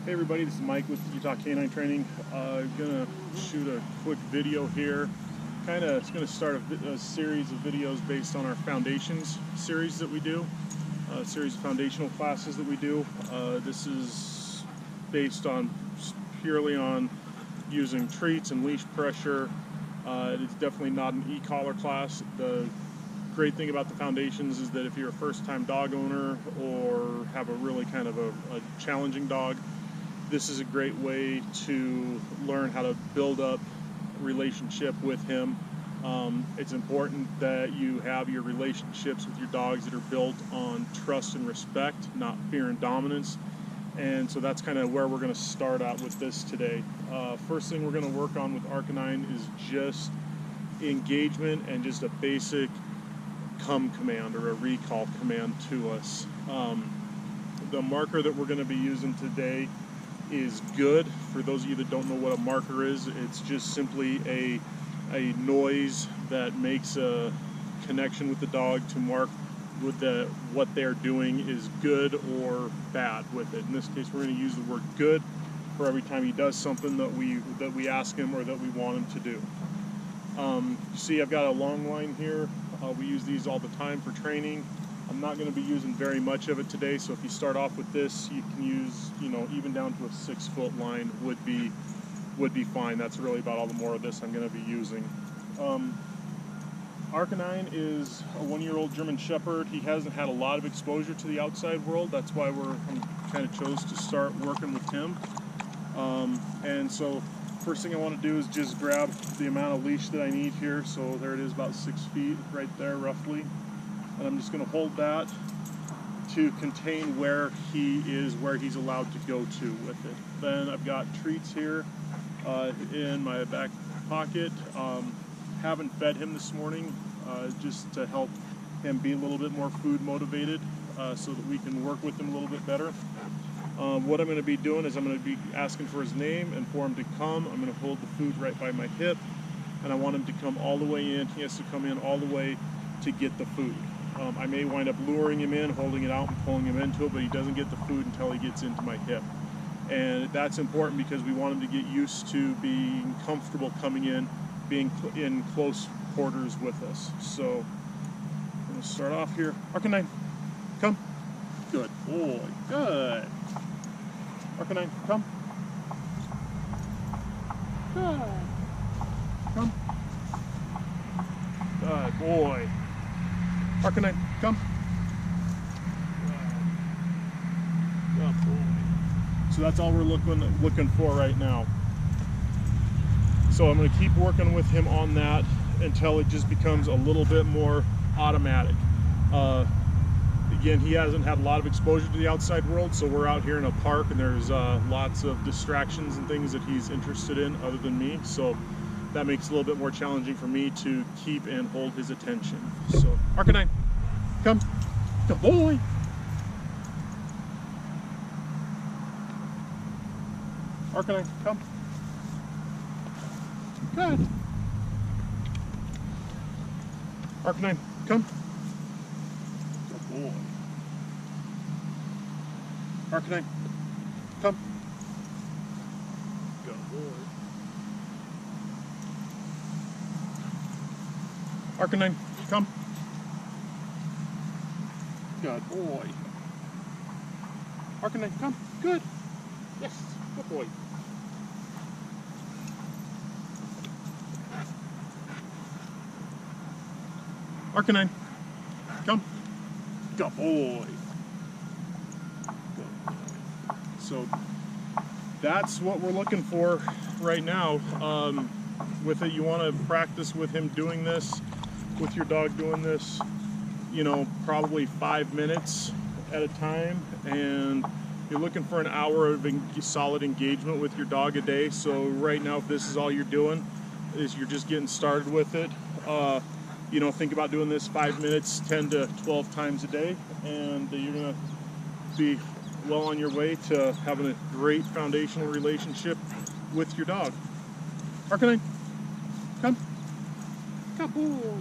Hey everybody, this is Mike with Utah Canine Training. Gonna shoot a quick video here. It's gonna start a series of videos based on our foundations series that we do, a series of foundational classes that we do. This is based on purely on using treats and leash pressure. It's definitely not an e-collar class. The great thing about the foundations is that if you're a first-time dog owner or have a really kind of a challenging dog, this is a great way to learn how to build up a relationship with him. It's important that you have your relationships with your dogs that are built on trust and respect, not fear and dominance. And so that's kind of where we're going to start out with this today. First thing we're going to work on with Arcanine is just engagement and just a basic come command or a recall command to us. The marker that we're going to be using today is good. For those of you that don't know what a marker is, it's just simply a noise that makes a connection with the dog to mark with what they're doing is good or bad with it. In this case, we're going to use the word good for every time he does something that we ask him or that we want him to do. You see, I've got a long line here. We use these all the time for training. I'm not going to be using very much of it today, so if you start off with this, you can use, even down to a 6-foot line would be fine. That's really about all the more of this I'm going to be using. Arcanine is a 1-year-old German Shepherd. He hasn't had a lot of exposure to the outside world. That's why I kind of chose to start working with him. And so first thing I want to do is just grab the amount of leash that I need here. So there it is, about 6 feet right there roughly. And I'm just going to hold that to contain where he's allowed to go to with it. Then I've got treats here in my back pocket. Haven't fed him this morning just to help him be a little bit more food motivated so that we can work with him a little bit better. What I'm going to be doing is I'm going to be asking for his name and for him to come. I'm going to hold the food right by my hip, and I want him to come all the way in. He has to come in all the way to get the food. I may wind up luring him in, holding it out and pulling him into it, but he doesn't get the food until he gets into my hip. And that's important because we want him to get used to being comfortable coming in, being in close quarters with us. So I'm going to start off here. Arcanine, come. Good boy, good. Arcanine, come. Good. Come. Good boy. Arcanine, come. Good boy. So that's all we're looking for right now. So I'm going to keep working with him on that until it just becomes a little bit more automatic. Again, he hasn't had a lot of exposure to the outside world, so we're out here in a park and there's lots of distractions and things that he's interested in other than me. So that makes it a little bit more challenging for me to keep and hold his attention. So, Arcanine, come. Good boy. Arcanine, come. Good. Arcanine, come. Good boy. Arcanine, come. Good boy. Arcanine, come. Good boy. Arcanine, come. Good. Yes, good boy. Arcanine, come. Good boy. So that's what we're looking for right now. With it, you want to practice with him doing this, with your dog doing this, probably 5 minutes at a time. And you're looking for an hour of solid engagement with your dog a day. So right now, if this is all you're doing, is you're just getting started with it. Think about doing this 5 minutes, 10 to 12 times a day, and you're going to be well on your way to having a great foundational relationship with your dog. Arcanine, come. Good boy.